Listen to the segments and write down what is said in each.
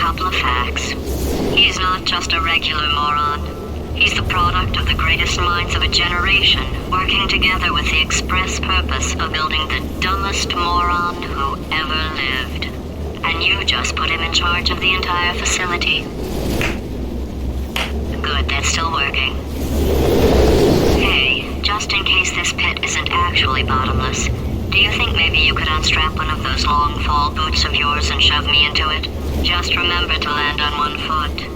couple of facts. He's not just a regular moron. He's the product of the greatest minds of a generation, working together with the express purpose of building the dumbest moron who ever lived. And you just put him in charge of the entire facility. Good, that's still working. Hey, just in case this pit isn't actually bottomless, do you think maybe you could unstrap one of those long fall boots of yours and shove me into it? Just remember to land on one foot.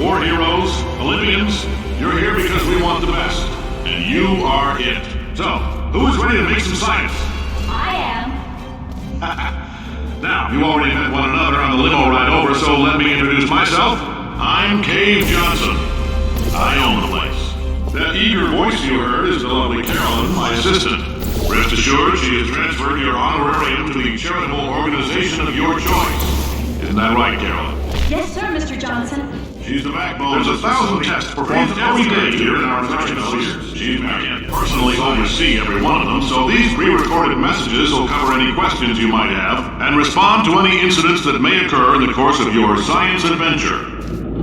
War heroes, Olympians, you're here because we want the best. And you are it. So, who is ready to make some science? I am. Now, you already met one another on the limo ride over, so let me introduce myself. I'm Cave Johnson. I own the place. That eager voice you heard is the lovely Carolyn, my assistant. Rest assured, she has transferred your honorarium to the charitable organization of your choice. Isn't that right, Carolyn? Yes, sir, Mr. Johnson. She's the backbone. There's 1,000 tests performed every day here in our production facilities. She can't personally oversee every one of them, so these pre-recorded messages will cover any questions you might have and respond to any incidents that may occur in the course of your science adventure.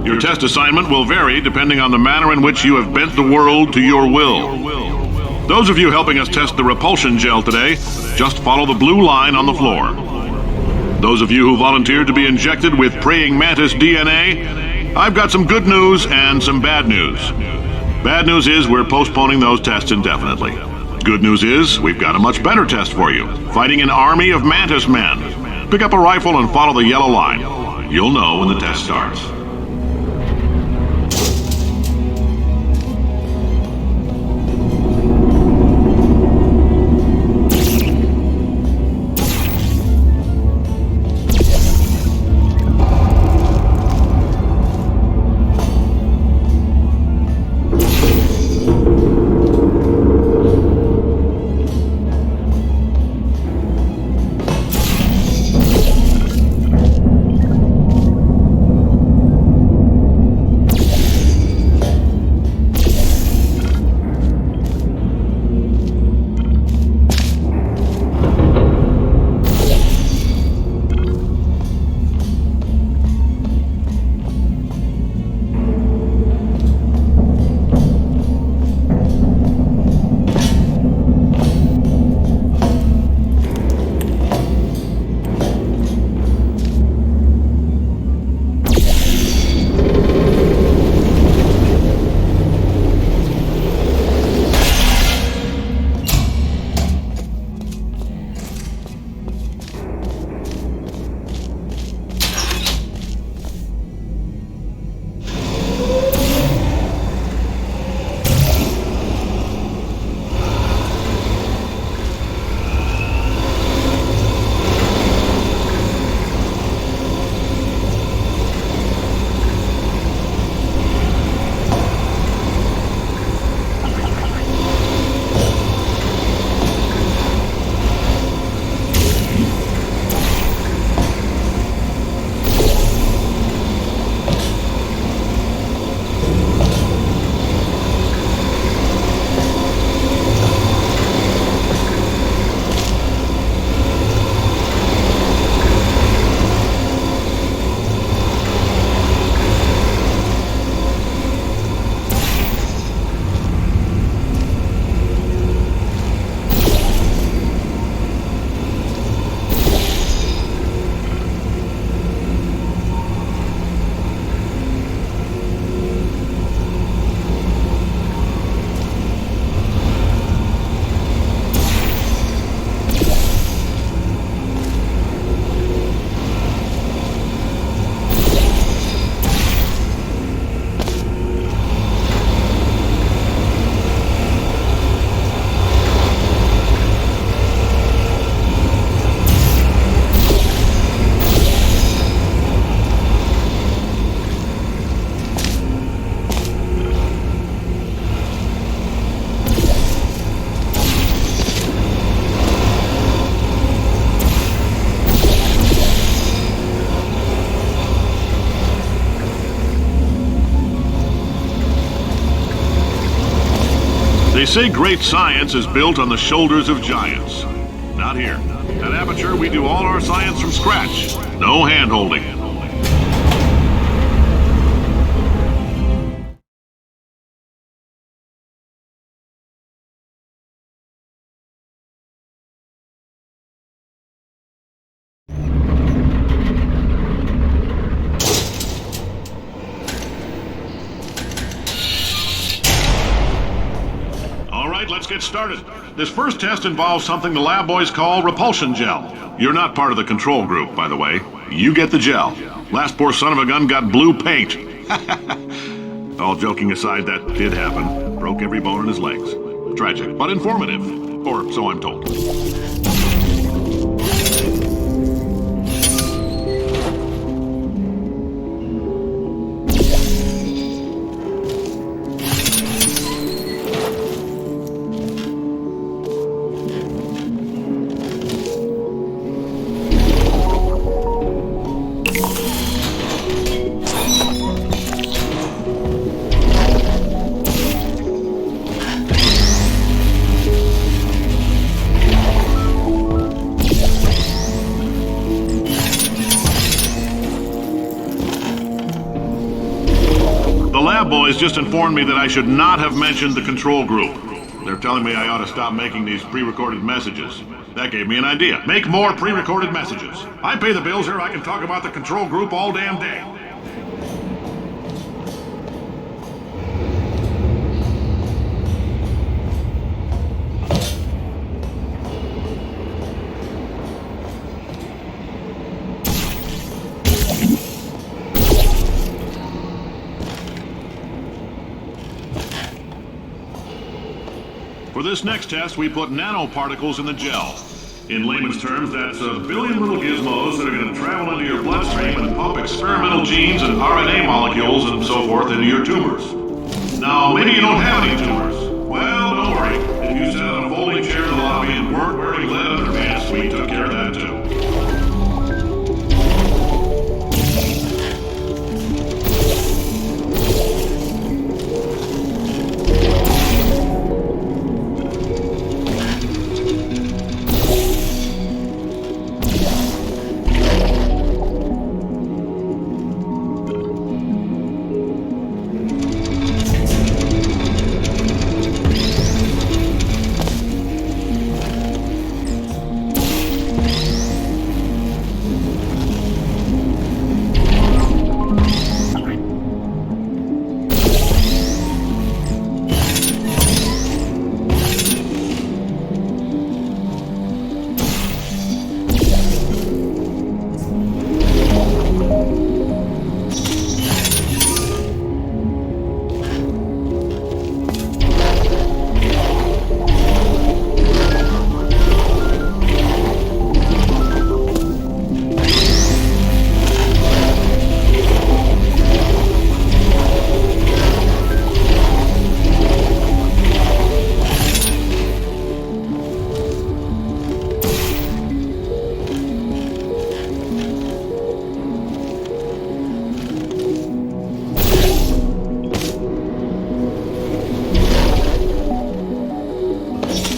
Your test assignment will vary depending on the manner in which you have bent the world to your will. Those of you helping us test the repulsion gel today, just follow the blue line on the floor. Those of you who volunteered to be injected with praying mantis DNA, I've got some good news and some bad news. Bad news is we're postponing those tests indefinitely. Good news is we've got a much better test for you, fighting an army of mantis men. Pick up a rifle and follow the yellow line. You'll know when the test starts. say great science is built on the shoulders of giants. Not here. At Aperture, we do all our science from scratch. No hand-holding. Let's get started. This first test involves something the lab boys call repulsion gel. You're not part of the control group, by the way. You get the gel. Last poor son of a gun got blue paint. All joking aside, that did happen. Broke every bone in his legs. Tragic, but informative. Or so I'm told. Boys just informed me that I should not have mentioned the control group. They're telling me I ought to stop making these pre-recorded messages. That gave me an idea. Make more pre-recorded messages. I pay the bills here, I can talk about the control group all damn day. For this next test, we put nanoparticles in the gel. In layman's terms, that's a billion little gizmos that are going to travel into your bloodstream and pump experimental genes and RNA molecules and so forth into your tumors. Now, maybe you don't have any tumors. Well, don't worry. If you sat on a folding chair in the lobby and weren't wearing lead underpants, we took care of that too.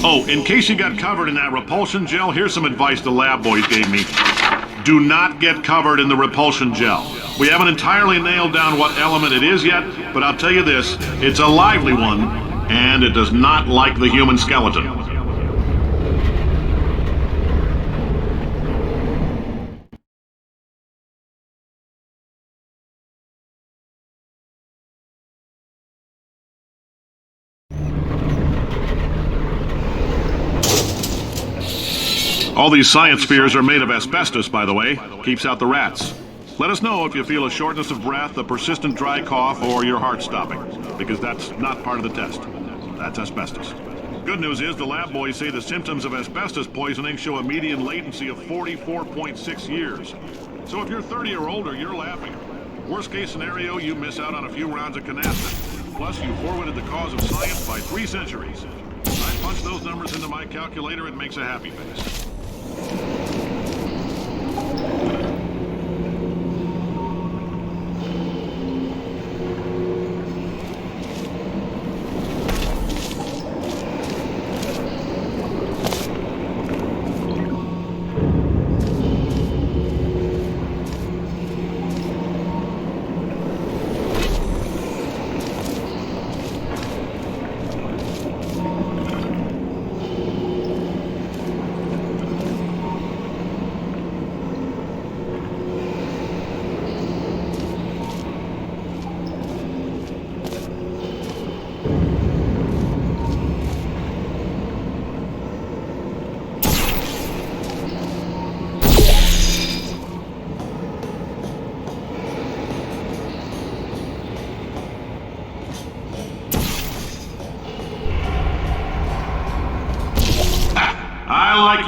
Oh, in case you got covered in that repulsion gel, here's some advice the lab boys gave me. Do not get covered in the repulsion gel. We haven't entirely nailed down what element it is yet, but I'll tell you this, it's a lively one, and it does not like the human skeleton. All these science spheres are made of asbestos, by the way. Keeps out the rats. Let us know if you feel a shortness of breath, a persistent dry cough, or your heart stopping, because that's not part of the test. That's asbestos. Good news is the lab boys say the symptoms of asbestos poisoning show a median latency of 44.6 years. So if you're 30 or older, you're laughing. Worst case scenario, you miss out on a few rounds of canasta. Plus, you forwarded the cause of science by 3 centuries. I punch those numbers into my calculator, it makes a happy face.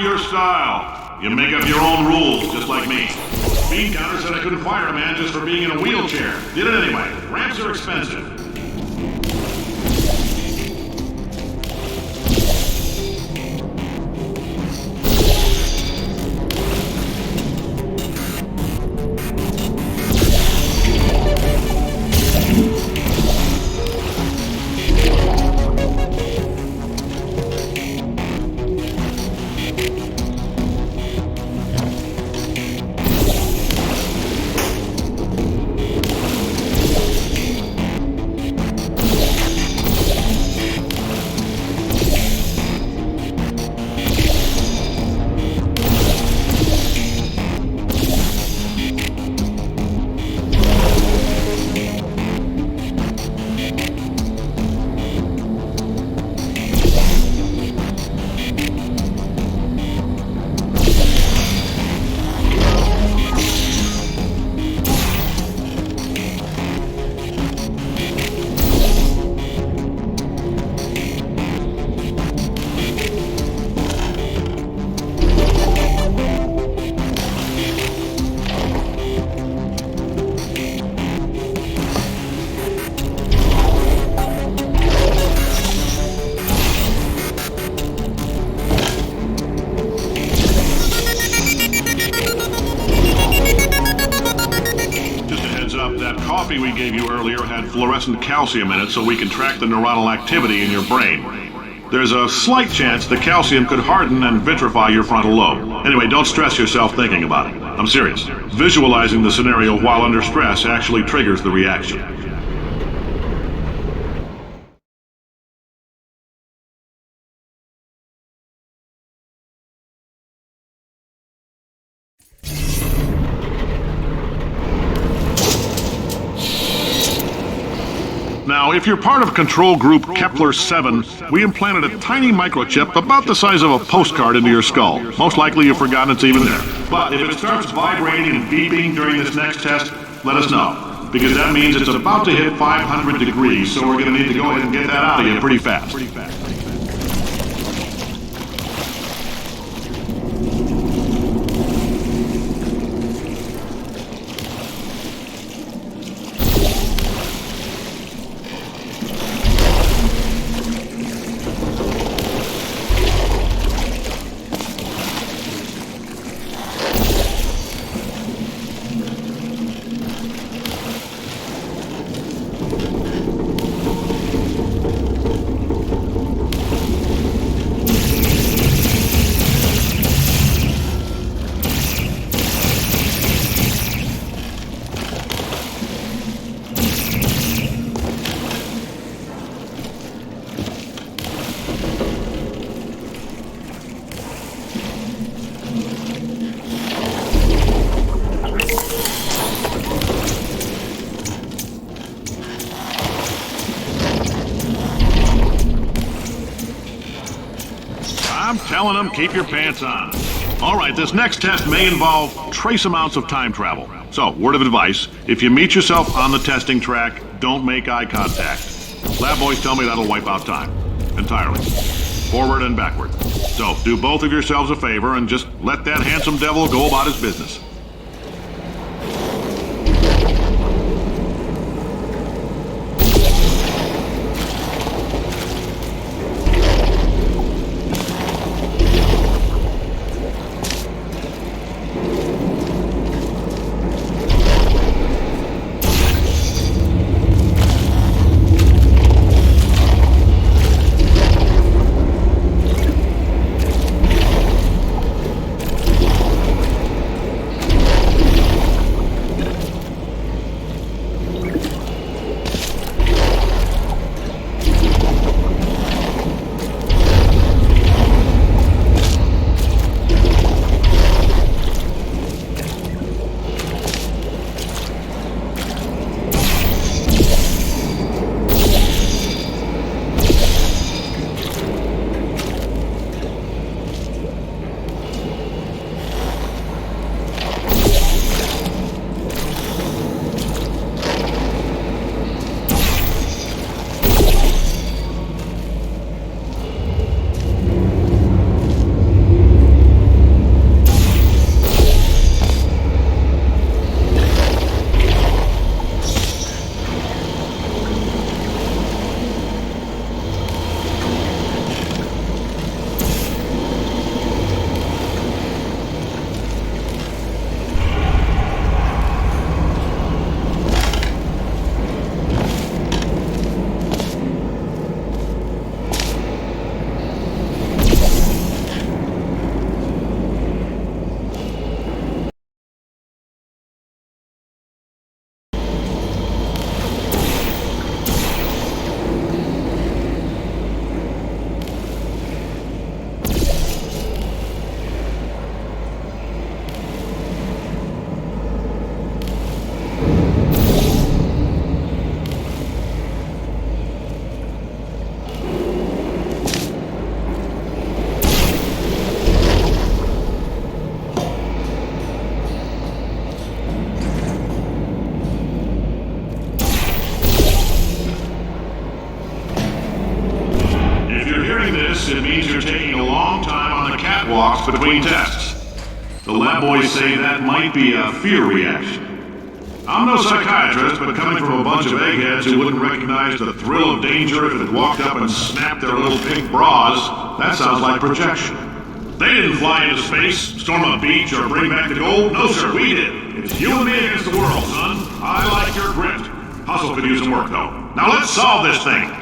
not your style. You make up your own rules, just like me. Bean Counter said I couldn't fire a man just for being in a wheelchair. Did it anyway. Ramps are expensive. Coffee we gave you earlier had fluorescent calcium in it so we can track the neuronal activity in your brain. There's a slight chance the calcium could harden and vitrify your frontal lobe. Anyway, don't stress yourself thinking about it. I'm serious. Visualizing the scenario while under stress actually triggers the reaction. Now, if you're part of Control Group Kepler-7, we implanted a tiny microchip about the size of a postcard into your skull. Most likely you've forgotten it's even there. But if it starts vibrating and beeping during this next test, let us know. Because that means it's about to hit 500 degrees, so we're going to need to go ahead and get that out of you pretty fast. I'm telling them, keep your pants on. All right, this next test may involve trace amounts of time travel. So, word of advice, if you meet yourself on the testing track, don't make eye contact. Lab boys tell me that'll wipe out time. Entirely. Forward and backward. So, do both of yourselves a favor and just let that handsome devil go about his business. walks between tests. The lab boys say that might be a fear reaction. I'm no psychiatrist, but coming from a bunch of eggheads who wouldn't recognize the thrill of danger if it walked up and snapped their little pink bras, that sounds like projection. They didn't fly into space, storm a beach, or bring back the gold. No, sir, we did. It's you and me against the world, son. I like your grit. Hustle could use some work, though. Now let's solve this thing.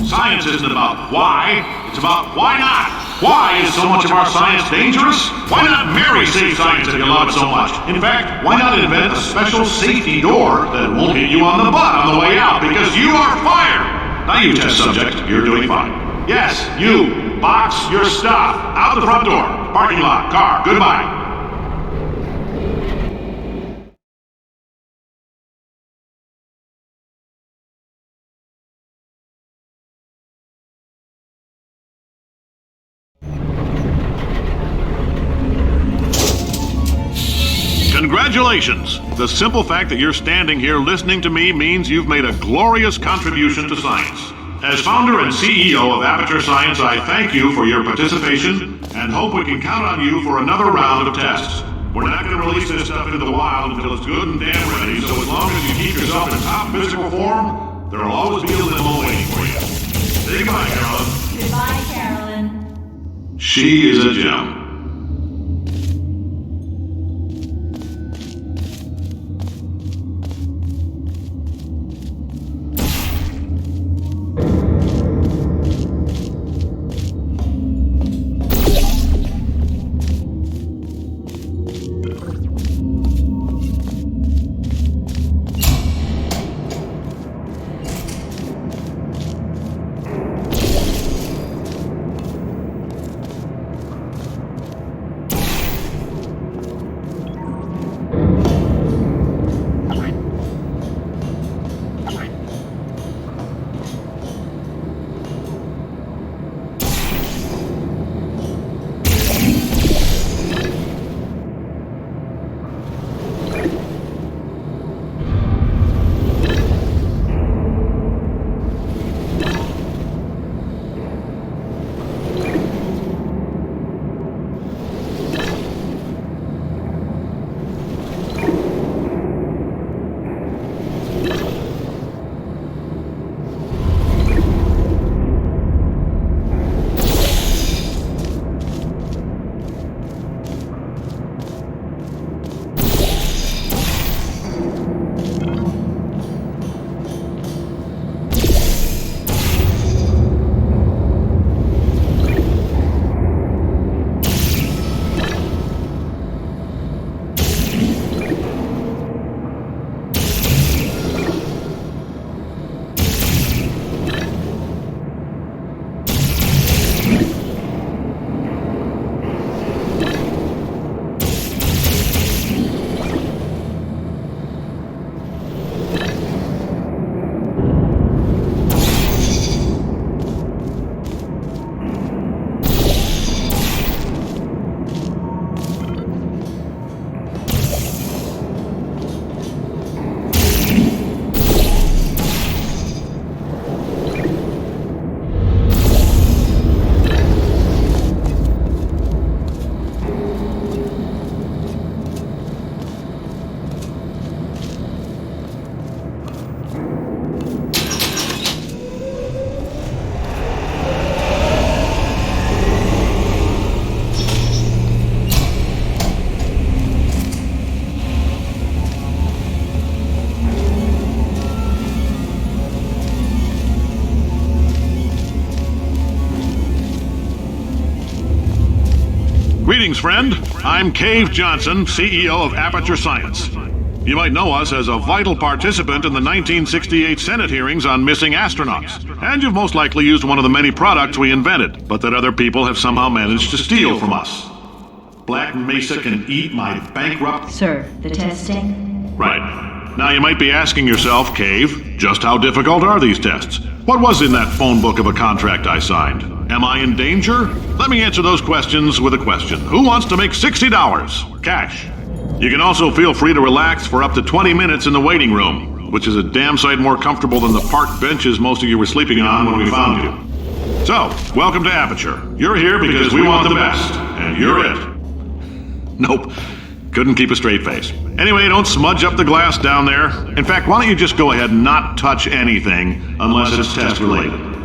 Science isn't about why, it's about why not. Why is so much of our science dangerous? Why not marry safe science if you love it so much? In fact, why not invent a special safety door that won't hit you on the butt on the way out because you are fired? Now you test subject, you're doing fine. Yes, you, box your stuff, out the front door, parking lot, car, goodbye. Congratulations! The simple fact that you're standing here listening to me means you've made a glorious contribution to science. As founder and CEO of Aperture Science, I thank you for your participation and hope we can count on you for another round of tests. We're not going to release this stuff into the wild until it's good and damn ready, so as long as you keep yourself in top physical form, there'll always be a limo waiting for you. Say goodbye, Carolyn. Goodbye, Carolyn. She is a gem. Greetings, friend. I'm Cave Johnson, CEO of Aperture Science. You might know us as a vital participant in the 1968 Senate hearings on missing astronauts. And you've most likely used one of the many products we invented, but that other people have somehow managed to steal from us. Black Mesa can eat my bankrupt... Sir, the testing? Right. Now you might be asking yourself, Cave, just how difficult are these tests? What was in that phone book of a contract I signed? Am I in danger? Let me answer those questions with a question. Who wants to make $60? Cash. You can also feel free to relax for up to 20 minutes in the waiting room, which is a damn sight more comfortable than the park benches most of you were sleeping on when we found you. So, welcome to Aperture. You're here because we want the best, and you're it. Nope. Couldn't keep a straight face. Anyway, don't smudge up the glass down there. In fact, why don't you just go ahead and not touch anything unless it's test related?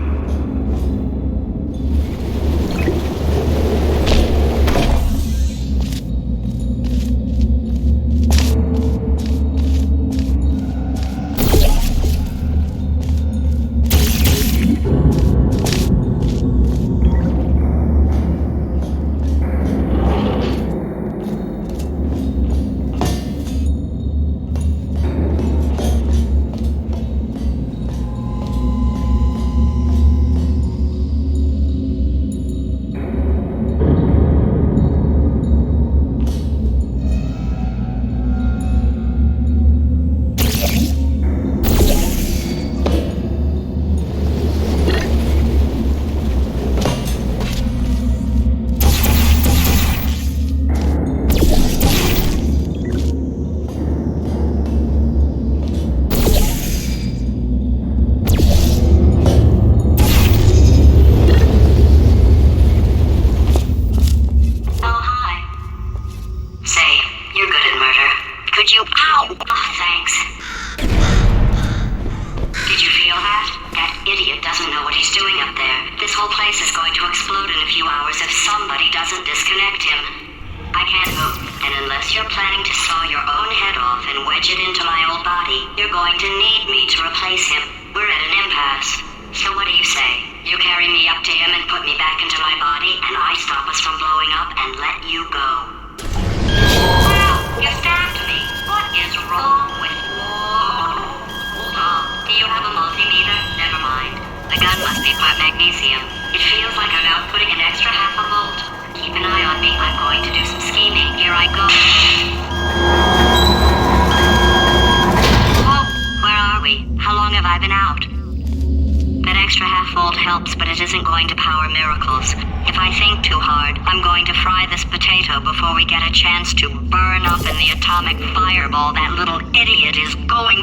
Helps, but it isn't going to power miracles. If I think too hard, I'm going to fry this potato before we get a chance to burn up in the atomic fireball that little idiot is going...